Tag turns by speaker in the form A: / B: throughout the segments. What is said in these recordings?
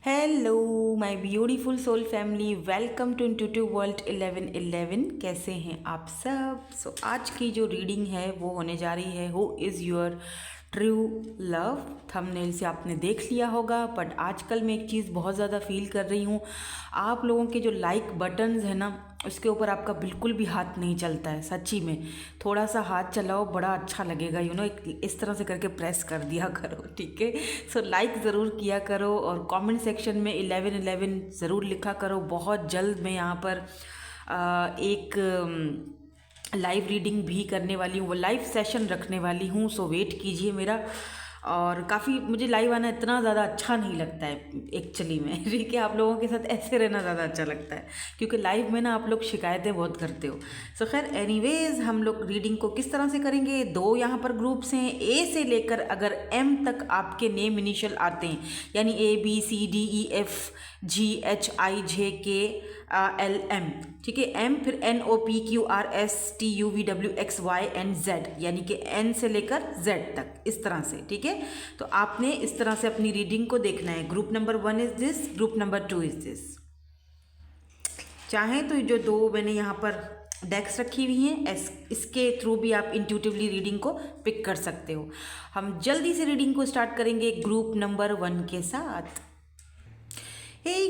A: Hello my beautiful soul family, welcome to intuitive world 1111। कैसे हैं आप सब? आज की जो रीडिंग है वो होने जा रही है who is your true love. Thumbnail से आपने देख लिया होगा, बट आजकल मैं एक चीज़ बहुत ज़्यादा फील कर रही हूँ। आप लोगों के जो लाइक बटन्स है ना, उसके ऊपर आपका बिल्कुल भी हाथ नहीं चलता है। सच्ची में थोड़ा सा हाथ चलाओ, बड़ा अच्छा लगेगा। इस तरह से करके प्रेस कर दिया करो, ठीक है। सो लाइक ज़रूर किया करो और कमेंट सेक्शन में 1111 ज़रूर लिखा करो। बहुत जल्द मैं यहाँ पर एक लाइव रीडिंग भी करने वाली हूँ, वो लाइव सेशन रखने वाली हूँ। सो वेट कीजिए मेरा। और काफ़ी मुझे लाइव आना इतना ज़्यादा अच्छा नहीं लगता है एक्चुअली में, ठीक है। आप लोगों के साथ ऐसे रहना ज़्यादा अच्छा लगता है, क्योंकि लाइव में ना आप लोग शिकायतें बहुत करते हो। सो खैर एनीवेज, हम लोग रीडिंग को किस तरह से करेंगे। दो यहाँ पर ग्रुप्स हैं, ए से लेकर अगर एम तक आपके नेम इनिशियल आते हैं, यानी ABCDEFGHIJKLM, ठीक है। एम फिर NOPQRSTUVWXYNZ, यानी कि एन से लेकर जेड तक, इस तरह से, ठीक है। तो आपने इस तरह से अपनी रीडिंग को देखना है। Group number 1 is this, group number 2 is this. चाहे तो जो दो मैंने यहाँ पर डेक्स रखी हुई हैं, इसके थ्रू भी आप इंट्यूटिवली रीडिंग को पिक कर सकते हो। हम जल्दी से रीडिंग को स्टार्ट करेंगे ग्रुप नंबर 1 के साथ।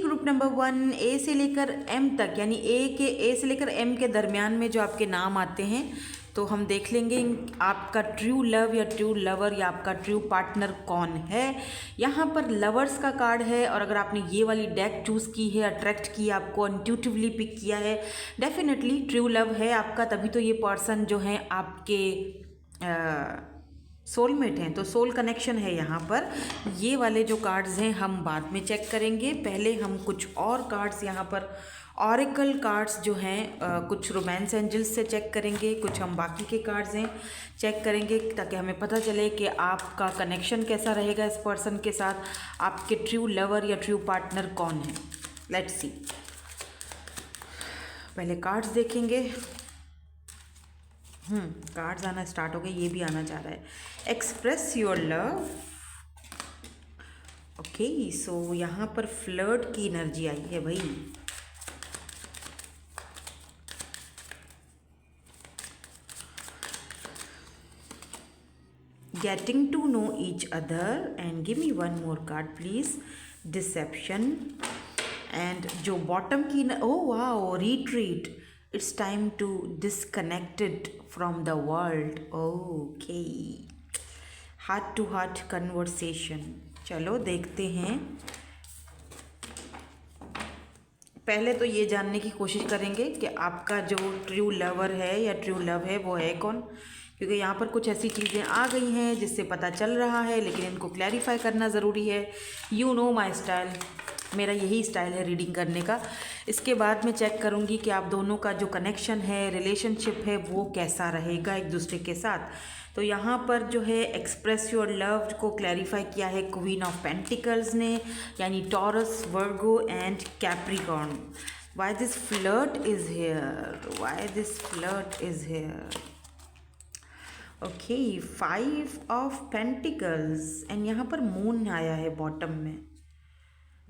A: ग्रुप नंबर 1, ए से लेकर एम तक, यानी ए से लेकर एम के दरमियान में जो आपके नाम आते हैं, तो हम देख लेंगे आपका ट्रू लव या ट्रू लवर या आपका ट्रू पार्टनर कौन है। यहाँ पर लवर्स का कार्ड है, और अगर आपने ये वाली डेक चूज़ की है, अट्रैक्ट किया, आपको इंट्यूटिवली पिक किया है, डेफिनेटली ट्रू लव है आपका। तभी तो ये पर्सन जो है आपके सोलमेट हैं, तो सोल कनेक्शन है यहाँ पर। ये वाले जो कार्ड्स हैं हम बाद में चेक करेंगे। पहले हम कुछ और कार्ड्स यहाँ पर ऑरेकल कार्ड्स जो हैं कुछ रोमांस एंजल्स से चेक करेंगे, कुछ हम बाकी के कार्ड्स हैं चेक करेंगे, ताकि हमें पता चले कि आपका कनेक्शन कैसा रहेगा इस पर्सन के साथ, आपके ट्रू लवर या ट्रू पार्टनर कौन है। Let's see. पहले कार्ड्स देखेंगे। कार्ड्स आना स्टार्ट हो गए, ये भी आना चाह रहा है। Express your love. Okay, so यहाँ पर फ्लर्ट की एनर्जी आई है भाई। Getting to know each other, and give me one more card please. Deception. And जो बॉटम की oh wow, retreat. It's time to disconnected from the world. Okay, heart to heart conversation. चलो देखते हैं। पहले तो ये जानने की कोशिश करेंगे कि आपका जो ट्रू लवर है या ट्रू लव है वो है कौन, क्योंकि यहाँ पर कुछ ऐसी चीज़ें आ गई हैं जिससे पता चल रहा है, लेकिन इनको क्लैरिफाई करना ज़रूरी है। यू नो माई स्टाइल, मेरा यही स्टाइल है रीडिंग करने का। इसके बाद मैं चेक करूँगी कि आप दोनों का जो कनेक्शन है, रिलेशनशिप है, वो कैसा रहेगा एक दूसरे के साथ। तो यहाँ पर जो है एक्सप्रेस योर लव को क्लैरिफाई किया है क्वीन ऑफ पेंटिकल्स ने, यानी taurus, Virgo and Capricorn. Why this flirt is here, why this flirt is here. Okay, 5 of pentacles, and यहाँ पर मून आया है बॉटम में।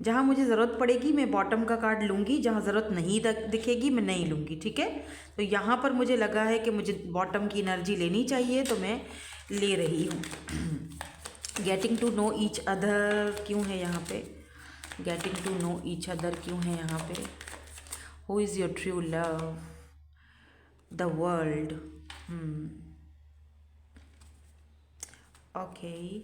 A: जहाँ मुझे ज़रूरत पड़ेगी मैं बॉटम का कार्ड लूँगी, जहाँ ज़रूरत नहीं दिखेगी मैं नहीं लूँगी, ठीक है। तो यहाँ पर मुझे लगा है कि मुझे बॉटम की एनर्जी लेनी चाहिए, तो मैं ले रही हूँ। Getting to know each other क्यों है यहाँ पे? Getting to know each other क्यों है यहाँ पे? Who is your true love? The world. Okay,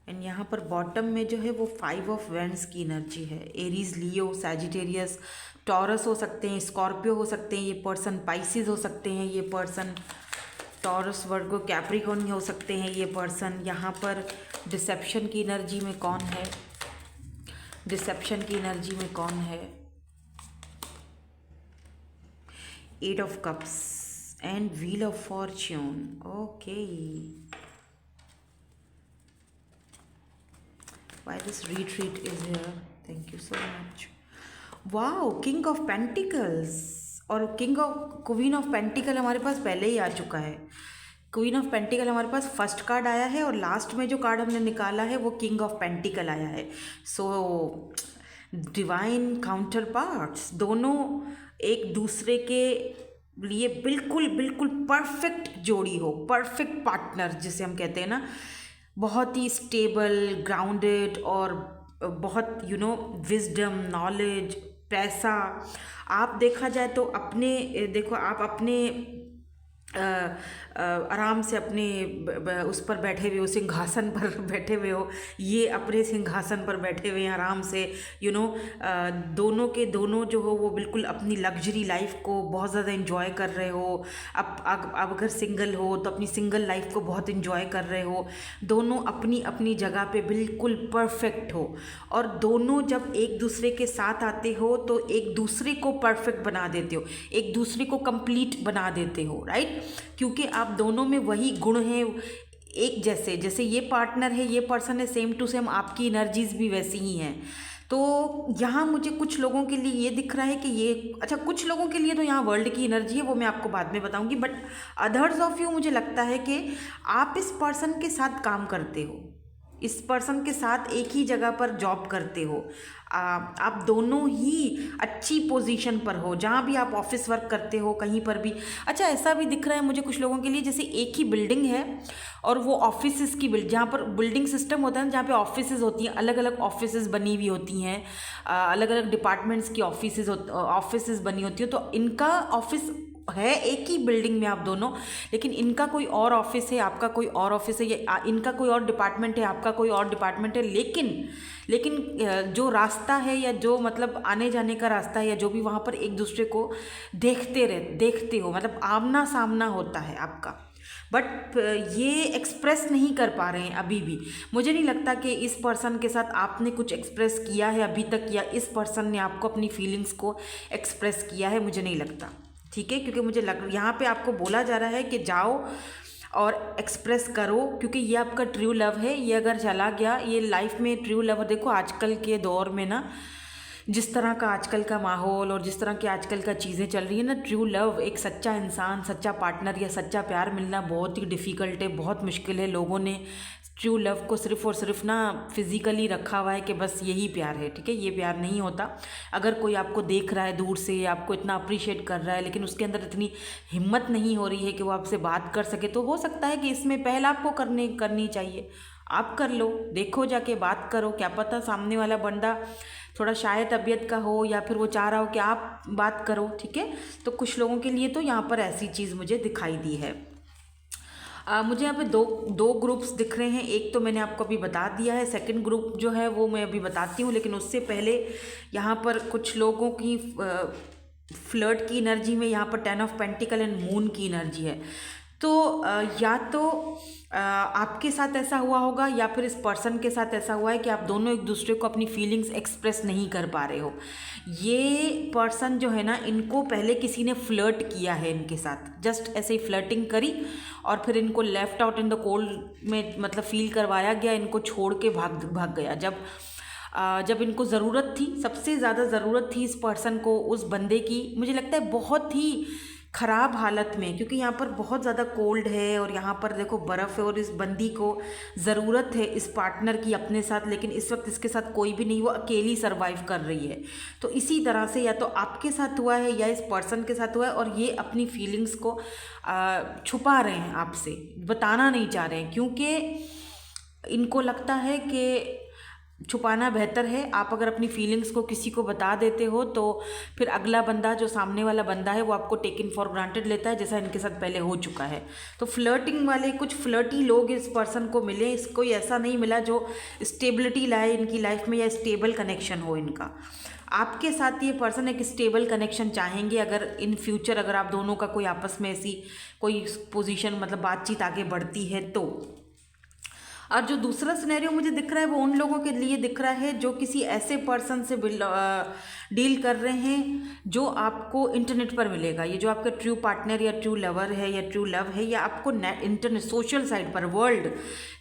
A: and यहाँ पर बॉटम में जो है वो 5 ऑफ वेंड्स की एनर्जी है। एरीज, लियो, सैजिटेरियस, टॉरस हो सकते हैं, स्कॉर्पियो हो सकते हैं ये पर्सन, पाइसिस हो सकते हैं ये पर्सन, टॉरस, वर्गो, कैप्रिकॉर्न हो सकते हैं ये पर्सन। यहाँ पर डिसेप्शन की एनर्जी में कौन है? डिसेप्शन की एनर्जी में कौन है? 8 of cups and wheel of Fortune. Okay, why this retreat is here? Thank you so much. Wow, King of Pentacles और King of Queen of Pentacle हमारे पास पहले ही आ चुका है। क्वीन ऑफ पेंटिकल हमारे पास फर्स्ट कार्ड आया है और लास्ट में जो कार्ड हमने निकाला है वो किंग ऑफ पेंटिकल आया है। सो डिवाइन काउंटर पार्ट्स, दोनों एक दूसरे के लिए बिल्कुल बिल्कुल परफेक्ट जोड़ी हो, परफेक्ट पार्टनर जिसे हम कहते हैं ना, बहुत ही स्टेबल, ग्राउंडेड और बहुत विजडम, नॉलेज, पैसा। आप देखा जाए तो देखो आप अपने आराम से अपने उस पर बैठे हुए हो, सिंहासन पर बैठे हुए हो, ये अपने सिंहासन पर बैठे हुए हैं आराम से, दोनों के दोनों जो हो वो बिल्कुल अपनी लग्जरी लाइफ को बहुत ज़्यादा इन्जॉय कर रहे हो। अब अगर सिंगल हो तो अपनी सिंगल लाइफ को बहुत इन्जॉय कर रहे हो। दोनों अपनी अपनी जगह पे बिल्कुल परफेक्ट हो, और दोनों जब एक दूसरे के साथ आते हो तो एक दूसरे को परफेक्ट बना देते हो, एक दूसरे को कंप्लीट बना देते हो, राइट। क्योंकि आप दोनों में वही गुण हैं एक जैसे, जैसे ये पार्टनर है, ये पर्सन है, सेम टू सेम आपकी एनर्जीज भी वैसी ही हैं। तो यहाँ मुझे कुछ लोगों के लिए ये दिख रहा है कि ये अच्छा, कुछ लोगों के लिए तो यहाँ वर्ल्ड की एनर्जी है, वो मैं आपको बाद में बताऊंगी, बट अदर्स ऑफ यू मुझे लगता है कि आप इस पर्सन के साथ काम करते हो, इस पर्सन के साथ एक ही जगह पर जॉब करते हो, आप दोनों ही अच्छी पोजीशन पर हो, जहाँ भी आप ऑफिस वर्क करते हो कहीं पर भी। अच्छा, ऐसा भी दिख रहा है मुझे कुछ लोगों के लिए जैसे एक ही बिल्डिंग है और वो ऑफिसेज की जहाँ पर बिल्डिंग सिस्टम होता है ना, जहाँ पे ऑफिसेज होती हैं, अलग अलग ऑफिसेज बनी हुई होती हैं, अलग अलग डिपार्टमेंट्स की ऑफिसेज बनी होती है। तो इनका ऑफिस है एक ही बिल्डिंग में आप दोनों, लेकिन इनका कोई और ऑफिस है, आपका कोई और ऑफिस है, या इनका कोई और डिपार्टमेंट है, आपका कोई और डिपार्टमेंट है, लेकिन जो रास्ता है या जो मतलब आने जाने का रास्ता है या जो भी, वहाँ पर एक दूसरे को देखते हो, मतलब आमना सामना होता है आपका, बट ये एक्सप्रेस नहीं कर पा रहे हैं अभी भी। मुझे नहीं लगता कि इस पर्सन के साथ आपने कुछ एक्सप्रेस किया है अभी तक, या इस पर्सन ने आपको अपनी फीलिंग्स को एक्सप्रेस किया है, मुझे नहीं लगता, ठीक है। क्योंकि मुझे यहाँ पे आपको बोला जा रहा है कि जाओ और एक्सप्रेस करो, क्योंकि ये आपका ट्रू लव है। ये अगर चला गया, ये लाइफ में ट्रू लव, देखो आजकल के दौर में ना, जिस तरह का आजकल का माहौल और जिस तरह की आजकल का चीज़ें चल रही है ना, ट्रू लव, एक सच्चा इंसान, सच्चा पार्टनर या सच्चा प्यार मिलना बहुत ही डिफ़िकल्ट है, बहुत मुश्किल है। लोगों ने ट्रू लव को सिर्फ और सिर्फ ना फिज़िकली रखा हुआ है कि बस यही प्यार है, ठीक है। ये प्यार नहीं होता। अगर कोई आपको देख रहा है दूर से, आपको इतना अप्रिशिएट कर रहा है, लेकिन उसके अंदर इतनी हिम्मत नहीं हो रही है कि वो आपसे बात कर सके, तो हो सकता है कि इसमें पहल आपको करनी चाहिए। आप कर लो, देखो, जाके बात करो, क्या पता सामने वाला बंदा थोड़ा शायद तबीयत का हो, या फिर वो चाह रहा हो कि आप बात करो, ठीक है। तो कुछ लोगों के लिए तो यहाँ पर ऐसी चीज़ मुझे दिखाई दी है। मुझे यहाँ पे दो ग्रुप्स दिख रहे हैं। एक तो मैंने आपको अभी बता दिया है, सेकंड ग्रुप जो है वो मैं अभी बताती हूँ, लेकिन उससे पहले यहाँ पर कुछ लोगों की फ्लर्ट की एनर्जी में यहाँ पर 10 ऑफ पेंटिकल एंड मून की एनर्जी है। तो या तो आपके साथ ऐसा हुआ होगा, या फिर इस पर्सन के साथ ऐसा हुआ है कि आप दोनों एक दूसरे को अपनी फीलिंग्स एक्सप्रेस नहीं कर पा रहे हो। ये पर्सन जो है ना, इनको पहले किसी ने फ्लर्ट किया है इनके साथ, जस्ट ऐसे ही फ्लर्टिंग करी और फिर इनको left out in the cold में मतलब फील करवाया गया, इनको छोड़ के भाग गया। जब इनको ज़रूरत थी, सबसे ज़्यादा ज़रूरत थी इस पर्सन को, उस बंदे की, मुझे लगता है बहुत ही ख़राब हालत में, क्योंकि यहाँ पर बहुत ज़्यादा कोल्ड है और यहाँ पर देखो बर्फ़ है, और इस बंदी को ज़रूरत है इस पार्टनर की अपने साथ, लेकिन इस वक्त इसके साथ कोई भी नहीं, वो अकेली सरवाइव कर रही है। तो इसी तरह से या तो आपके साथ हुआ है या इस पर्सन के साथ हुआ है, और ये अपनी फीलिंग्स को छुपा रहे हैं, आपसे बताना नहीं चाह रहे हैं, क्योंकि इनको लगता है कि छुपाना बेहतर है। आप अगर अपनी फीलिंग्स को किसी को बता देते हो तो फिर अगला बंदा, जो सामने वाला बंदा है, वो आपको टेकन फॉर ग्रांटेड लेता है, जैसा इनके साथ पहले हो चुका है। तो फ्लर्टिंग वाले कुछ फ्लर्टी लोग इस पर्सन को मिले, इसको ऐसा नहीं मिला जो स्टेबिलिटी लाए इनकी लाइफ में या स्टेबल कनेक्शन हो इनका। आपके साथ ये पर्सन एक स्टेबल कनेक्शन चाहेंगे, अगर इन फ्यूचर अगर आप दोनों का कोई आपस में ऐसी कोई पोजीशन मतलब बातचीत आगे बढ़ती है तो। और जो दूसरा सिनेरियो मुझे दिख रहा है वो उन लोगों के लिए दिख रहा है जो किसी ऐसे पर्सन से डील कर रहे हैं जो आपको इंटरनेट पर मिलेगा। ये जो आपका ट्रू पार्टनर या ट्रू लवर है या ट्रू लव है, या आपको इंटरनेट सोशल साइड पर, वर्ल्ड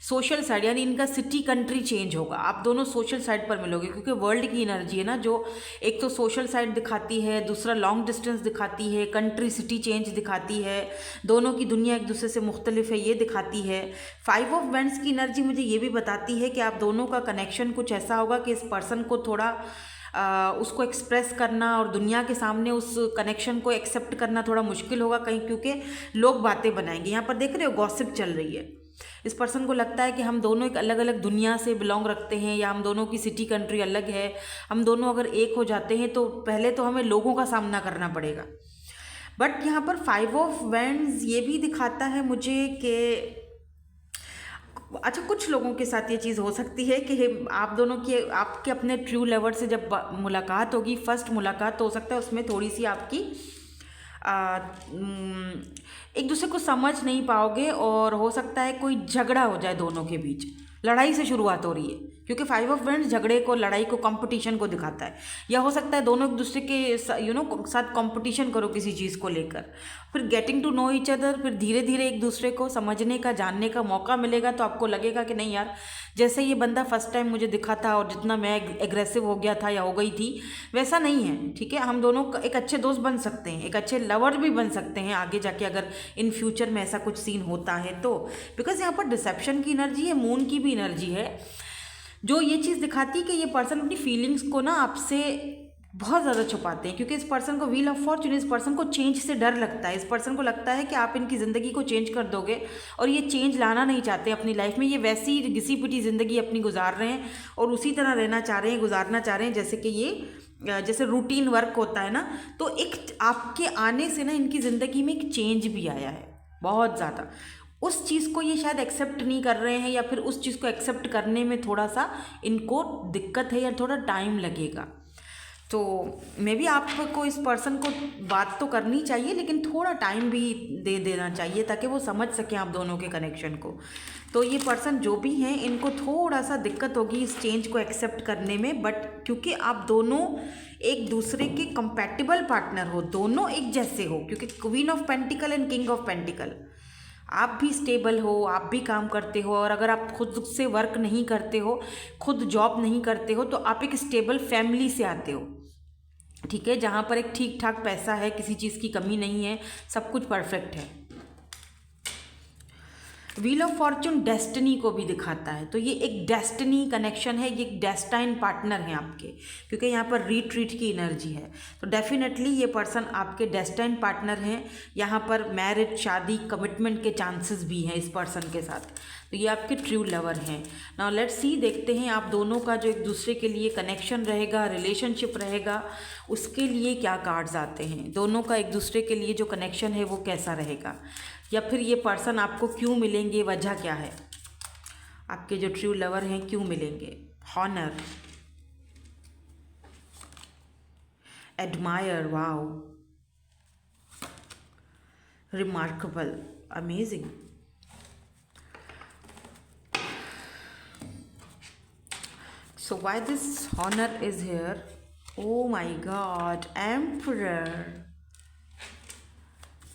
A: सोशल साइड, यानी इनका सिटी कंट्री चेंज होगा, आप दोनों सोशल साइड पर मिलोगे, क्योंकि वर्ल्ड की एनर्जी है ना, जो एक तो सोशल साइड दिखाती है, दूसरा लॉन्ग डिस्टेंस दिखाती है, कंट्री सिटी चेंज दिखाती है, दोनों की दुनिया एक दूसरे से मुख्तलिफ है ये दिखाती है। 5 ऑफ वैंड्स की एनर्जी मुझे ये भी बताती है कि आप दोनों का कनेक्शन कुछ ऐसा होगा कि इस पर्सन को थोड़ा उसको एक्सप्रेस करना और दुनिया के सामने उस कनेक्शन को एक्सेप्ट करना थोड़ा मुश्किल होगा कहीं, क्योंकि लोग बातें बनाएंगे। यहाँ पर देख रहे हो गॉसिप चल रही है। इस पर्सन को लगता है कि हम दोनों एक अलग अलग दुनिया से बिलोंग रखते हैं, या हम दोनों की सिटी कंट्री अलग है, हम दोनों अगर एक हो जाते हैं तो पहले तो हमें लोगों का सामना करना पड़ेगा। बट यहाँ पर 5 ऑफ वैंड्स ये भी दिखाता है मुझे कि अच्छा, कुछ लोगों के साथ ये चीज़ हो सकती है कि आप दोनों की, आपके अपने ट्रू लवर से जब मुलाकात होगी, फर्स्ट मुलाकात, तो हो सकता है उसमें थोड़ी सी आपकी एक दूसरे को समझ नहीं पाओगे, और हो सकता है कोई झगड़ा हो जाए दोनों के बीच, लड़ाई से शुरुआत हो रही है, क्योंकि 5 ऑफ वैंड्स झगड़े को, लड़ाई को, कंपटीशन को दिखाता है। या हो सकता है दोनों एक दूसरे के साथ कंपटीशन करो किसी चीज़ को लेकर, फिर getting to know each other, फिर धीरे धीरे एक दूसरे को समझने का, जानने का मौका मिलेगा, तो आपको लगेगा कि नहीं यार, जैसे ये बंदा फर्स्ट टाइम मुझे दिखा था और जितना मैं एग्रेसिव हो गया था या हो गई थी, वैसा नहीं है। ठीक है, हम दोनों एक अच्छे दोस्त बन सकते हैं, एक अच्छे लवर भी बन सकते हैं आगे जाके, अगर इन फ्यूचर में ऐसा कुछ सीन होता है तो। बिकॉज यहाँ पर डिसेप्शन की एनर्जी है, मून की भी एनर्जी है, जो ये चीज़ दिखाती है कि ये पर्सन अपनी फीलिंग्स को ना आपसे बहुत ज़्यादा छुपाते हैं, क्योंकि इस पर्सन को व्हील ऑफ फॉर्चून, इस पर्सन को चेंज से डर लगता है। इस पर्सन को लगता है कि आप इनकी ज़िंदगी को चेंज कर दोगे, और ये चेंज लाना नहीं चाहते अपनी लाइफ में। ये वैसी घिसी पिटी ज़िंदगी अपनी गुजार रहे हैं और उसी तरह रहना चाह रहे हैं, गुजारना चाह रहे हैं, जैसे कि ये जैसे रूटीन वर्क होता है ना। तो एक आपके आने से ना इनकी ज़िंदगी में एक चेंज भी आया है बहुत ज़्यादा। उस चीज़ को ये शायद एक्सेप्ट नहीं कर रहे हैं, या फिर उस चीज़ को एक्सेप्ट करने में थोड़ा सा इनको दिक्कत है, या थोड़ा टाइम लगेगा। तो मे बी आपको इस पर्सन को बात तो करनी चाहिए, लेकिन थोड़ा टाइम भी दे देना चाहिए, ताकि वो समझ सकें आप दोनों के कनेक्शन को। तो ये पर्सन जो भी हैं, इनको थोड़ा सा दिक्कत होगी इस चेंज को एक्सेप्ट करने में, बट क्योंकि आप दोनों एक दूसरे के कंपैटिबल पार्टनर हो, दोनों एक जैसे हो, क्योंकि queen of pentacle and king of pentacle, आप भी स्टेबल हो, आप भी काम करते हो, और अगर आप खुद से वर्क नहीं करते हो, खुद जॉब नहीं करते हो, तो आप एक स्टेबल फैमिली से आते हो। ठीक है, जहाँ पर एक ठीक ठाक पैसा है, किसी चीज़ की कमी नहीं है, सब कुछ परफेक्ट है। व्हील ऑफ फॉर्चून डेस्टिनी को भी दिखाता है, तो ये एक डेस्टिनी कनेक्शन है, ये एक डेस्टाइन पार्टनर है आपके, क्योंकि यहाँ पर रीट्रीट की एनर्जी है। तो डेफिनेटली ये पर्सन आपके डेस्टाइन पार्टनर हैं। यहाँ पर मैरिज, शादी, कमिटमेंट के चांसेस भी हैं इस पर्सन के साथ। तो ये आपके ट्रू लवर हैं। नाउ लेट्स सी, देखते हैं आप दोनों का जो एक दूसरे के लिए कनेक्शन रहेगा, रिलेशनशिप रहेगा, उसके लिए क्या कार्ड्स आते हैं। दोनों का एक दूसरे के लिए जो कनेक्शन है वो कैसा रहेगा, या फिर ये पर्सन आपको क्यों मिलेंगे, वजह क्या है, आपके जो ट्रू लवर हैं क्यों मिलेंगे। Honour, admire, wow, remarkable, amazing. So why this honor is here? Oh my God, Emperor,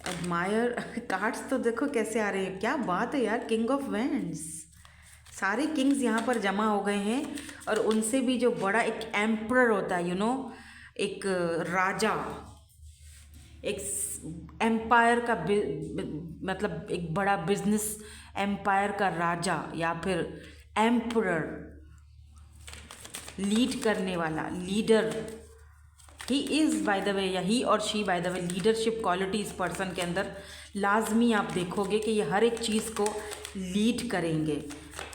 A: Admire। Cards तो देखो कैसे आ रहे हैं, क्या बात है यार। किंग ऑफ वैंड्स, सारे किंग्स यहाँ पर जमा हो गए हैं, और उनसे भी जो बड़ा एक एम्परर होता है, एक राजा, एक एम्पायर का मतलब एक बड़ा बिजनेस एम्पायर का राजा, या फिर एम्परर, लीड करने वाला, leader. He is by the way, या ही और she by the way, leadership quality इस पर्सन के अंदर लाजमी आप देखोगे कि ये हर एक चीज़ को लीड करेंगे,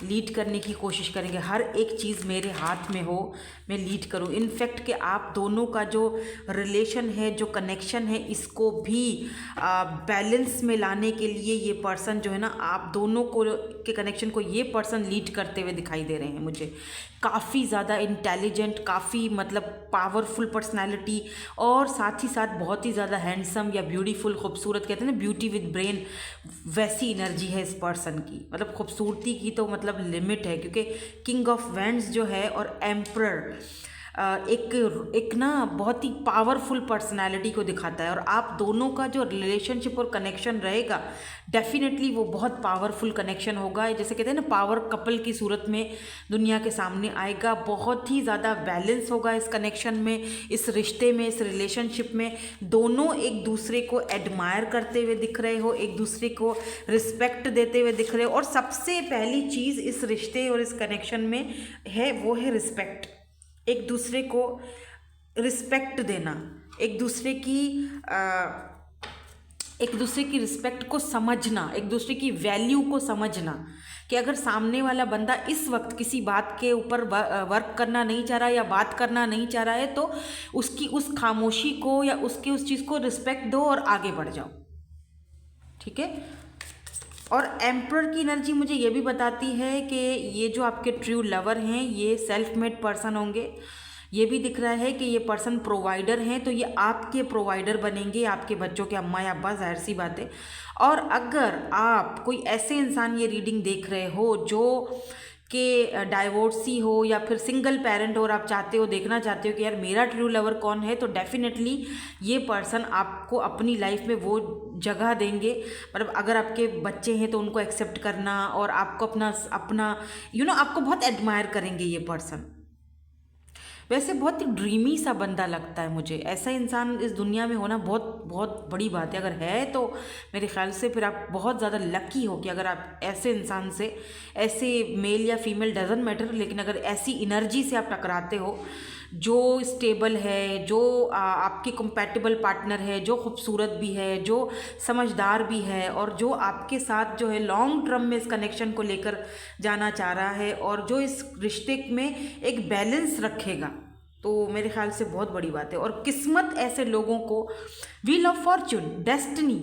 A: लीड करने की कोशिश करेंगे। हर एक चीज़ मेरे हाथ में हो, मैं लीड करूं। इनफैक्ट कि आप दोनों का जो रिलेशन है, जो कनेक्शन है, इसको भी बैलेंस में लाने के लिए ये पर्सन जो है ना, आप दोनों को के कनेक्शन को ये पर्सन लीड करते हुए दिखाई दे रहे हैं मुझे। काफ़ी ज़्यादा इंटेलिजेंट, काफ़ी मतलब पावरफुल पर्सनैलिटी, और साथ ही साथ बहुत ही ज़्यादा हैंडसम या ब्यूटीफुल, खूबसूरत, कहते हैं ना ब्यूटी विद ब्रेन, वैसी एनर्जी है इस पर्सन की। मतलब खूबसूरती की तो मतलब लिमिट है, क्योंकि किंग ऑफ वैंड्स जो है और एम्परर, एक ना बहुत ही पावरफुल पर्सनालिटी को दिखाता है। और आप दोनों का जो रिलेशनशिप और कनेक्शन रहेगा डेफिनेटली वो बहुत पावरफुल कनेक्शन होगा। जैसे कहते हैं ना, पावर कपल की सूरत में दुनिया के सामने आएगा। बहुत ही ज़्यादा बैलेंस होगा इस कनेक्शन में, इस रिश्ते में, इस रिलेशनशिप में। दोनों एक दूसरे को एडमायर करते हुए दिख रहे हो, एक दूसरे को रिस्पेक्ट देते हुए दिख रहे हो। और सबसे पहली चीज़ इस रिश्ते और इस कनेक्शन में है, वो है रिस्पेक्ट। एक दूसरे को रिस्पेक्ट देना, एक दूसरे की रिस्पेक्ट को समझना, एक दूसरे की वैल्यू को समझना कि अगर सामने वाला बंदा इस वक्त किसी बात के ऊपर वर्क करना नहीं चाह रहा या बात करना नहीं चाह रहा है तो उसकी उस खामोशी को या उसकी उस चीज़ को रिस्पेक्ट दो और आगे बढ़ जाओ। ठीक है। और एम्परर की एनर्जी मुझे ये भी बताती है कि ये जो आपके ट्रू लवर हैं ये सेल्फ मेड पर्सन होंगे। ये भी दिख रहा है कि ये पर्सन प्रोवाइडर हैं, तो ये आपके प्रोवाइडर बनेंगे, आपके बच्चों के अम्मा या अब्बा, जाहिर सी बात है। और अगर आप कोई ऐसे इंसान ये रीडिंग देख रहे हो जो कि डाइवोर्सी हो या फिर सिंगल पेरेंट हो और आप चाहते हो, देखना चाहते हो कि यार मेरा ट्रू लवर कौन है, तो डेफिनेटली ये पर्सन आपको अपनी लाइफ में वो जगह देंगे। मतलब अगर आपके बच्चे हैं तो उनको एक्सेप्ट करना, और आपको अपना आपको बहुत एडमायर करेंगे ये पर्सन। वैसे बहुत ही ड्रीमी सा बंदा लगता है मुझे। ऐसा इंसान इस दुनिया में होना बहुत बहुत बड़ी बात है। अगर है तो मेरे ख्याल से फिर आप बहुत ज़्यादा लकी हो कि अगर आप ऐसे इंसान से, ऐसे मेल या फीमेल डजंट मैटर, लेकिन अगर ऐसी एनर्जी से आप टकराते हो जो स्टेबल है, जो आपके कंपैटिबल पार्टनर है, जो खूबसूरत भी है, जो समझदार भी है, और जो आपके साथ जो है लॉन्ग टर्म में इस कनेक्शन को लेकर जाना चाह रहा है, और जो इस रिश्ते में एक बैलेंस रखेगा, तो मेरे ख्याल से बहुत बड़ी बात है। और किस्मत ऐसे लोगों को, व्हील ऑफ फॉर्च्यून, डेस्टिनी,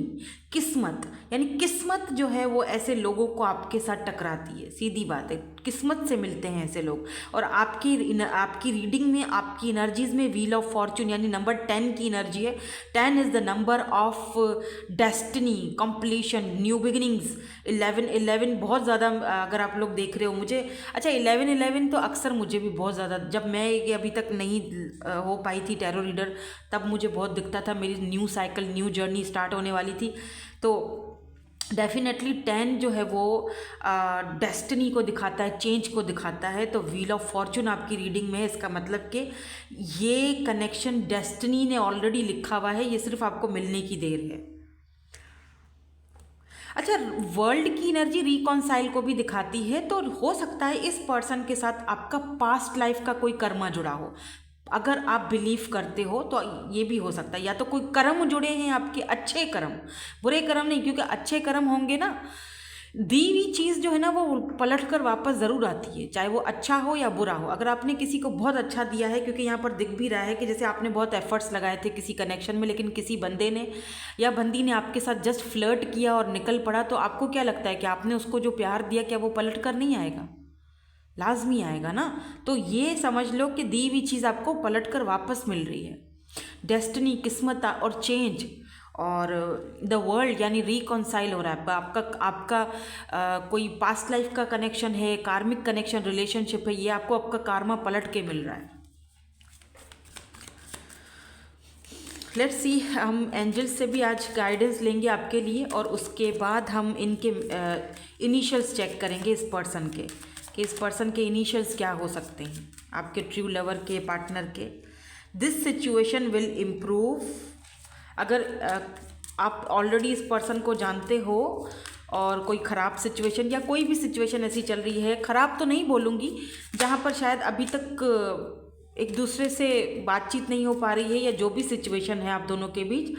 A: किस्मत, यानी किस्मत जो है वो ऐसे लोगों को आपके साथ टकराती है। सीधी बात है, किस्मत से मिलते हैं ऐसे लोग। और आपकी रीडिंग में, आपकी एनर्जीज में व्हील ऑफ फॉर्च्यून यानी नंबर 10 की एनर्जी है। 10 is the number of destiny, completion, new beginnings. 11 बहुत ज़्यादा, अगर आप लोग देख रहे हो मुझे, अच्छा 11 तो अक्सर मुझे भी बहुत ज़्यादा, जब मैं ये अभी तक नहीं हो पाई थी टैरो रीडर, तब मुझे बहुत दिखता था। मेरी new cycle, new journey start होने वाली थी, तो डेफिनेटली 10 जो है वो डेस्टिनी को दिखाता है, चेंज को दिखाता है। तो व्हील ऑफ फॉर्च्यून आपकी रीडिंग में है, इसका मतलब कि ये कनेक्शन डेस्टिनी ने ऑलरेडी लिखा हुआ है, ये सिर्फ आपको मिलने की देर है। अच्छा, वर्ल्ड की एनर्जी रिकॉन्साइल को भी दिखाती है, तो हो सकता है इस पर्सन के साथ आपका पास्ट लाइफ का कोई कर्मा जुड़ा हो। अगर आप बिलीव करते हो तो ये भी हो सकता है, या तो कोई कर्म जुड़े हैं आपके, अच्छे कर्म, बुरे कर्म नहीं, क्योंकि अच्छे कर्म होंगे ना, दी हुई चीज़ जो है ना वो पलट कर वापस ज़रूर आती है, चाहे वो अच्छा हो या बुरा हो। अगर आपने किसी को बहुत अच्छा दिया है, क्योंकि यहाँ पर दिख भी रहा है कि जैसे आपने बहुत एफर्ट्स लगाए थे किसी कनेक्शन में, लेकिन किसी बंदे ने या बंदी ने आपके साथ जस्ट फ्लर्ट किया और निकल पड़ा, तो आपको क्या लगता है कि आपने उसको जो प्यार दिया, क्या वो पलट कर नहीं आएगा? लाजमी आएगा ना। तो ये समझ लो कि दी हुई चीज़ आपको पलट कर वापस मिल रही है। डेस्टिनी, किस्मत और चेंज, और द वर्ल्ड यानी रिकॉन्साइल हो रहा है आपका कोई पास्ट लाइफ का कनेक्शन है, कार्मिक कनेक्शन, रिलेशनशिप है, ये आपको आपका कार्मा पलट के मिल रहा है। लेट्स सी, हम एंजल्स से भी आज गाइडेंस लेंगे आपके लिए, और उसके बाद हम इनके इनिशियल्स चेक करेंगे इस पर्सन के, कि इस पर्सन के इनिशियल्स क्या हो सकते हैं, आपके ट्रू लवर के, पार्टनर के। This situation will improve. अगर आप ऑलरेडी इस पर्सन को जानते हो और कोई ख़राब सिचुएशन या कोई भी सिचुएशन ऐसी चल रही है, ख़राब तो नहीं बोलूँगी, जहाँ पर शायद अभी तक एक दूसरे से बातचीत नहीं हो पा रही है, या जो भी सिचुएशन है आप दोनों के बीच,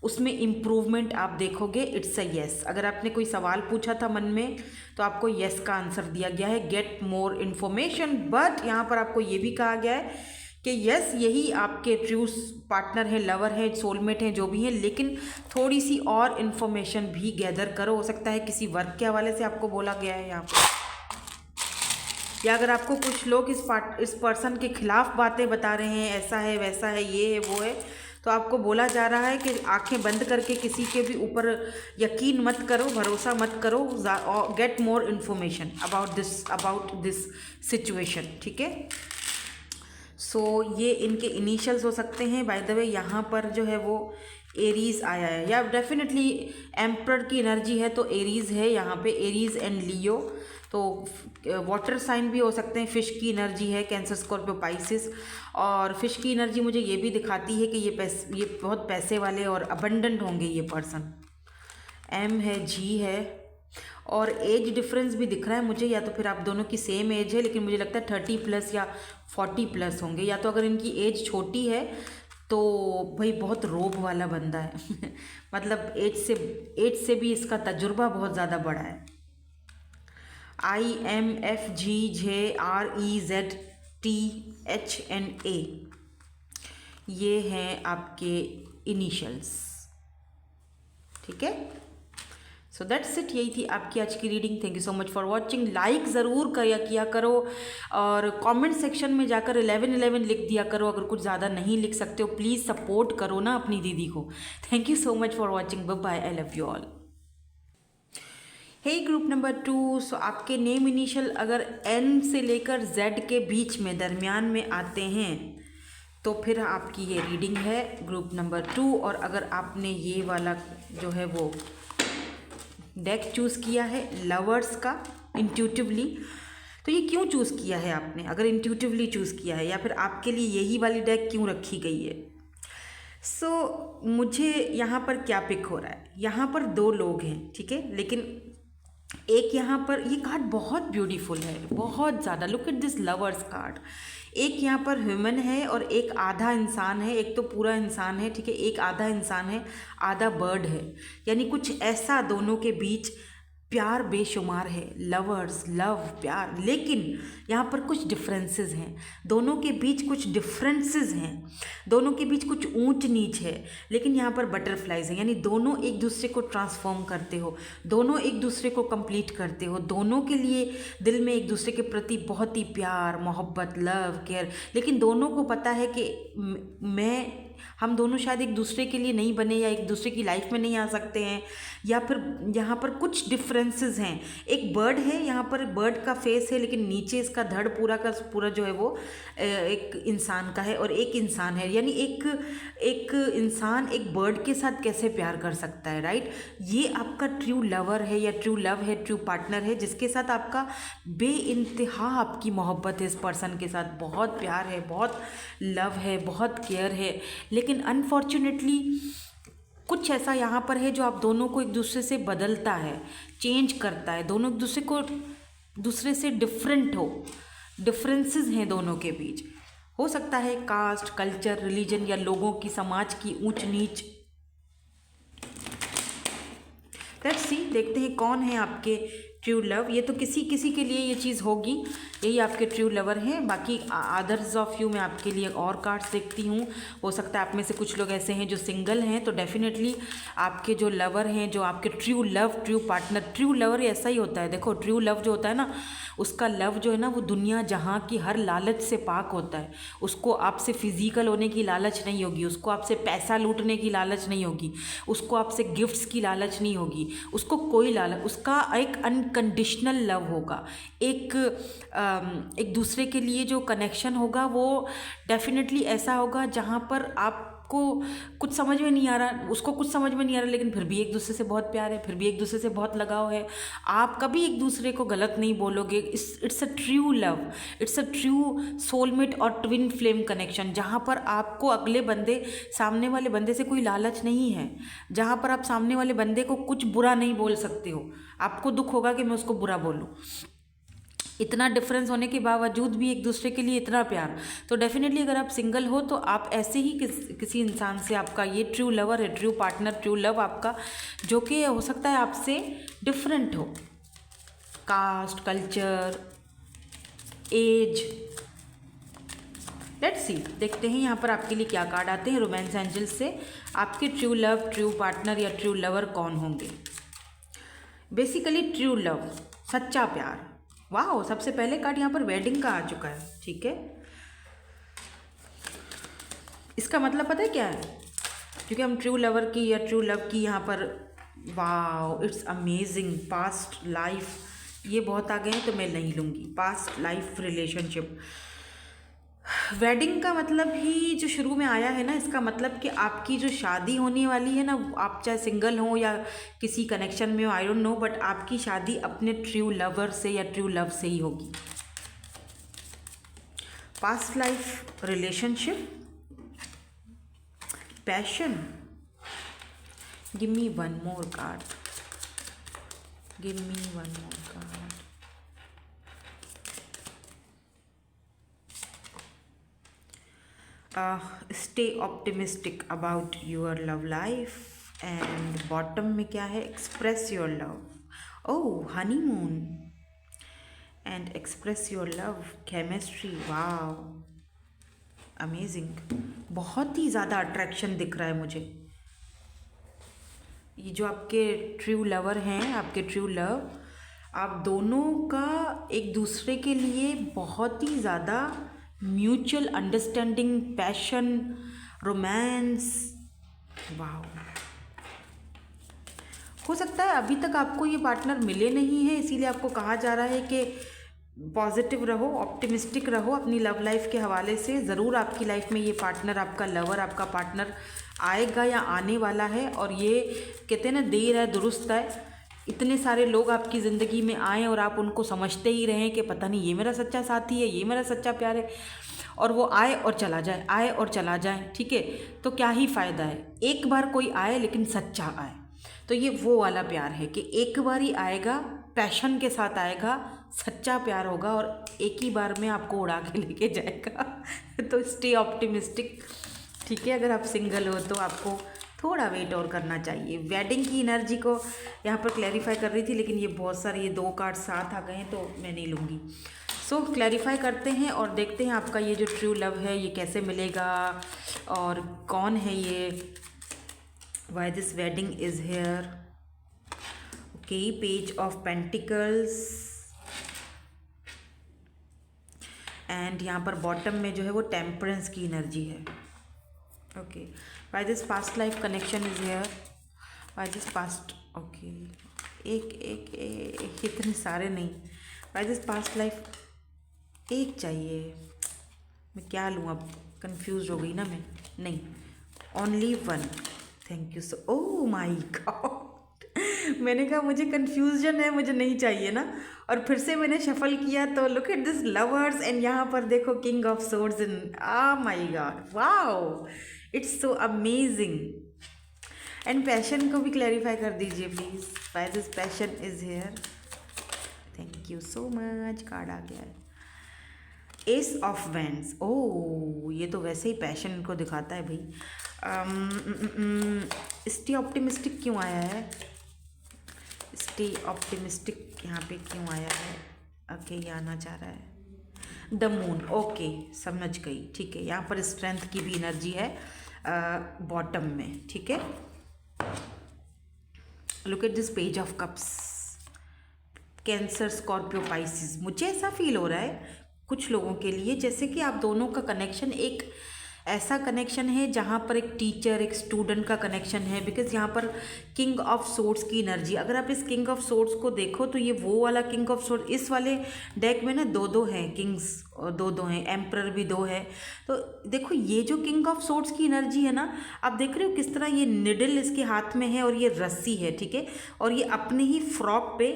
A: उसमें इम्प्रूवमेंट आप देखोगे। It's a yes. अगर आपने कोई सवाल पूछा था मन में, तो आपको येस का आंसर दिया गया है, गेट मोर इन्फॉर्मेशन। बट यहाँ पर आपको ये भी कहा गया है कि यस, यही आपके ट्रू पार्टनर है, लवर है, सोलमेट है, जो भी है, लेकिन थोड़ी सी और इन्फॉर्मेशन भी गैदर करो। हो सकता है किसी वर्क के हवाले से आपको बोला गया है यहाँ पर, या अगर आपको कुछ लोग इस पर्सन के खिलाफ बातें बता रहे हैं, ऐसा है, वैसा है, ये है, वो है, तो आपको बोला जा रहा है कि आंखें बंद करके किसी के भी ऊपर यकीन मत करो, भरोसा मत करो, get more information about this situation. ठीक है। सो ये इनके इनिशियल्स हो सकते हैं। बाय द वे यहाँ पर जो है वो एरीज आया है, या डेफिनेटली एम्परर की एनर्जी है तो एरीज है यहाँ पे, एरीज एंड लियो। तो वाटर साइन भी हो सकते हैं। फिश की एनर्जी है कैंसर, स्कॉर्पियो, पाइसिस। और फिश की एनर्जी मुझे ये भी दिखाती है कि ये बहुत पैसे वाले और अबंडेंट होंगे ये पर्सन। एम है, जी है, और एज डिफरेंस भी दिख रहा है मुझे, या तो फिर आप दोनों की सेम एज है, लेकिन मुझे लगता है 30+ या 40+ होंगे। या तो अगर इनकी एज छोटी है तो भाई बहुत रोब वाला बंदा है मतलब एज से भी इसका तजुर्बा बहुत ज़्यादा बड़ा है। IMFGJREZTHNA ये हैं आपके इनिशियल्स। ठीक है, सो दैट्स इट। यही थी आपकी आज की reading. Thank you so much for watching. Like ज़रूर किया करो, और कमेंट सेक्शन में जाकर 1111 लिख दिया करो। अगर कुछ ज़्यादा नहीं लिख सकते हो प्लीज़ सपोर्ट करो ना अपनी दीदी को। Thank you so much for watching. Bye bye, I love you all. Hey group number 2, so आपके नेम इनिशियल अगर N से लेकर Z के बीच में दरमियान में आते हैं तो फिर आपकी ये रीडिंग है ग्रुप नंबर 2। और अगर आपने ये वाला जो है वो डेक चूज़ किया है लवर्स का इंट्यूटिवली, तो ये क्यों चूज़ किया है आपने? अगर इंट्यूटिवली चूज़ किया है, या फिर आपके लिए यही वाली डेक क्यों रखी गई है? सो मुझे यहाँ पर क्या पिक हो रहा है, यहाँ पर 2 लोग हैं, ठीक है, लेकिन एक यहाँ पर ये कार्ड बहुत ब्यूटीफुल है, बहुत ज़्यादा। Look at this lovers card. एक यहाँ पर ह्यूमन है और एक आधा इंसान है। एक तो पूरा इंसान है, ठीक है, एक आधा इंसान है, आधा बर्ड है। यानी कुछ ऐसा दोनों के बीच प्यार बेशुमार है, लवर्स, लव, प्यार। लेकिन यहाँ पर कुछ डिफरेंसेस हैं, दोनों के बीच कुछ डिफरेंसेस हैं, दोनों के बीच कुछ ऊंच नीच है। लेकिन यहाँ पर बटरफ्लाइज हैं, यानी दोनों एक दूसरे को ट्रांसफॉर्म करते हो, दोनों एक दूसरे को कंप्लीट करते हो, दोनों के लिए दिल में एक दूसरे के प्रति बहुत ही प्यार, मोहब्बत, लव, केयर। लेकिन दोनों को पता है कि हम दोनों शायद एक दूसरे के लिए नहीं बने, या एक दूसरे की लाइफ में नहीं आ सकते हैं, या फिर यहाँ पर कुछ डिफरेंसेस हैं। एक बर्ड है, यहाँ पर बर्ड का फेस है, लेकिन नीचे इसका धड़ पूरा का पूरा जो है वो एक इंसान का है, और एक इंसान है। यानी एक इंसान एक बर्ड के साथ कैसे प्यार कर सकता है, राइट? ये आपका ट्रू लवर है, या ट्रू लव है, ट्रू पार्टनर है, जिसके साथ आपका बेइंतहा आपकी मोहब्बत है। इस पर्सन के साथ बहुत प्यार है, बहुत लव है, बहुत केयर है। लेकिन अनफॉर्चुनेटली कुछ ऐसा यहाँ पर है जो आप दोनों को एक दूसरे से बदलता है, चेंज करता है। दोनों एक दूसरे से डिफरेंट हो, डिफरेंसेस हैं दोनों के बीच। हो सकता है कास्ट, कल्चर, रिलीजन, या लोगों की, समाज की ऊंच नीच। लेट्स सी, देखते हैं कौन है आपके ट्रू लव। ये तो किसी के लिए ये चीज़ होगी, यही आपके ट्रू लवर हैं। बाकी अदर्स ऑफ यू मैं आपके लिए और कार्ड्स देखती हूँ। हो सकता है आप में से कुछ लोग ऐसे हैं जो सिंगल हैं, तो डेफिनेटली आपके जो लवर हैं, जो आपके true love, true partner, true lover ऐसा ही होता है। देखो, ट्रू लव जो होता है ना, उसका लव जो है ना वो दुनिया जहाँ की हर लालच से पाक होता है। उसको आपसे फिजिकल होने की लालच नहीं होगी, उसको आपसे पैसा लूटने की लालच नहीं होगी, उसको आपसे गिफ्ट्स की लालच नहीं होगी, उसको कोई लालच, उसका एक अनकंडीशनल लव होगा। एक दूसरे के लिए जो कनेक्शन होगा वो डेफिनेटली ऐसा होगा जहाँ पर आपको कुछ समझ में नहीं आ रहा, उसको कुछ समझ में नहीं आ रहा, लेकिन फिर भी एक दूसरे से बहुत प्यार है, फिर भी एक दूसरे से बहुत लगाव है। आप कभी एक दूसरे को गलत नहीं बोलोगे। It's a true love, it's a true soulmate और ट्विन फ्लेम कनेक्शन, जहाँ पर आपको अगले बंदे, सामने वाले बंदे से कोई लालच नहीं है, जहाँ पर आप सामने वाले बंदे को कुछ बुरा नहीं बोल सकते हो। आपको दुख होगा कि मैं उसको बुरा बोलूँ। इतना डिफरेंस होने के बावजूद भी एक दूसरे के लिए इतना प्यार। तो डेफिनेटली अगर आप सिंगल हो तो आप ऐसे ही किसी इंसान से, आपका ये ट्रू लवर है, ट्रू पार्टनर, ट्रू लव आपका, जो कि हो सकता है आपसे डिफरेंट हो, caste, culture, age. Let's see, देखते हैं यहाँ पर आपके लिए क्या कार्ड आते हैं रोमांस एंजल्स से। आपके ट्रू लव, ट्रू पार्टनर या ट्रू लवर कौन होंगे? बेसिकली ट्रू लव, सच्चा प्यार। वाह, सबसे पहले कार्ड यहाँ पर वेडिंग का आ चुका है, ठीक है। इसका मतलब पता है क्या है? क्योंकि हम ट्रू लवर की या ट्रू लव की यहाँ पर, वाह, इट्स अमेजिंग, पास्ट लाइफ, ये बहुत आ गए हैं तो मैं नहीं लूँगी। पास्ट लाइफ रिलेशनशिप, वेडिंग का मतलब ही जो शुरू में आया है ना, इसका मतलब कि आपकी जो शादी होने वाली है ना, आप चाहे सिंगल हो या किसी कनेक्शन में हो, आई डोंट नो, बट आपकी शादी अपने ट्रू लवर से या ट्रू लव से ही होगी। Past life relationship, passion, give me one more card, give me one more card. Stay optimistic about your love life. And bottom में क्या है, express your love. Oh, honeymoon and express your love, chemistry, wow, amazing. बहुत ही ज़्यादा attraction दिख रहा है मुझे। ये जो आपके ट्रू लवर हैं, आपके ट्रू लव, आप दोनों का एक दूसरे के लिए बहुत ही ज़्यादा म्यूचुअल अंडरस्टैंडिंग, पैशन, रोमांस, वाह। हो सकता है अभी तक आपको ये पार्टनर मिले नहीं है, इसीलिए आपको कहा जा रहा है कि पॉजिटिव रहो, ऑप्टिमिस्टिक रहो अपनी लव लाइफ के हवाले से। ज़रूर आपकी लाइफ में ये पार्टनर, आपका लवर, आपका पार्टनर आएगा या आने वाला है। और ये कहते हैं ना, देर है दुरुस्त है। इतने सारे लोग आपकी ज़िंदगी में आए और आप उनको समझते ही रहें कि पता नहीं ये मेरा सच्चा साथी है, ये मेरा सच्चा प्यार है, और वो आए और चला जाए, आए और चला जाए, ठीक है। तो क्या ही फ़ायदा है, एक बार कोई आए लेकिन सच्चा आए। तो ये वो वाला प्यार है कि एक बार ही आएगा, पैशन के साथ आएगा, सच्चा प्यार होगा और एक ही बार में आपको उड़ा के लेके जाएगा। तो स्टे ऑप्टिमिस्टिक, ठीक है। अगर आप सिंगल हो तो आपको थोड़ा वेट और करना चाहिए। वेडिंग की एनर्जी को यहाँ पर क्लैरिफाई कर रही थी, लेकिन ये बहुत सारे, ये 2 कार्ड साथ आ गए हैं तो मैं नहीं लूँगी। सो क्लैरिफाई करते हैं और देखते हैं आपका ये जो ट्रू लव है ये कैसे मिलेगा और कौन है ये। Why this wedding is here, okay. Page of pentacles, and यहाँ पर बॉटम में जो है वो टेम्परेंस की एनर्जी है, okay. Why this past life connection is here, why this past, okay. एक इतने सारे नहीं, वाई दिस पास्ट लाइफ, एक चाहिए। मैं क्या लूँ अब, कंफ्यूज हो गई ना मैं, नहीं, only one. Thank you so, oh my God. मैंने कहा मुझे कन्फ्यूजन है, मुझे नहीं चाहिए ना, और फिर से मैंने शफल किया तो look at this lovers, and यहाँ पर देखो king of swords in, oh my God, wow, it's so amazing. And passion को भी क्लैरिफाई कर दीजिए please, why this passion is here. Thank you so much. Card आ गया है एस ऑफ वैंड्स। ओह, ये तो वैसे ही पैशन को दिखाता है भाई। स्टे ऑप्टिमिस्टिक क्यों आया है, स्टे ऑप्टिमिस्टिक यहाँ पे क्यों आया है, ओके, ये आना चाह रहा है द मून, ओके, समझ गई, ठीक है। यहाँ पर स्ट्रेंथ की भी एनर्जी है बॉटम में, ठीक है। Look at this page of cups, cancer, Scorpio, Pisces. मुझे ऐसा फील हो रहा है कुछ लोगों के लिए जैसे कि आप दोनों का कनेक्शन एक ऐसा कनेक्शन है जहाँ पर एक टीचर, एक स्टूडेंट का कनेक्शन है, बिकॉज यहाँ पर किंग ऑफ सोर्ड्स की एनर्जी। अगर आप इस किंग ऑफ सोर्ड्स को देखो तो ये वो वाला किंग ऑफ सोर्ड, इस वाले डेक में ना 2-2 हैं किंग्स, और 2-2 हैं, एम्परर भी 2 है। तो देखो ये जो किंग ऑफ सोर्ड्स की एनर्जी है ना, आप देख रहे हो किस तरह ये निडल इसके हाथ में है और ये रस्सी है, ठीक है। और ये अपने ही फ्रॉक पे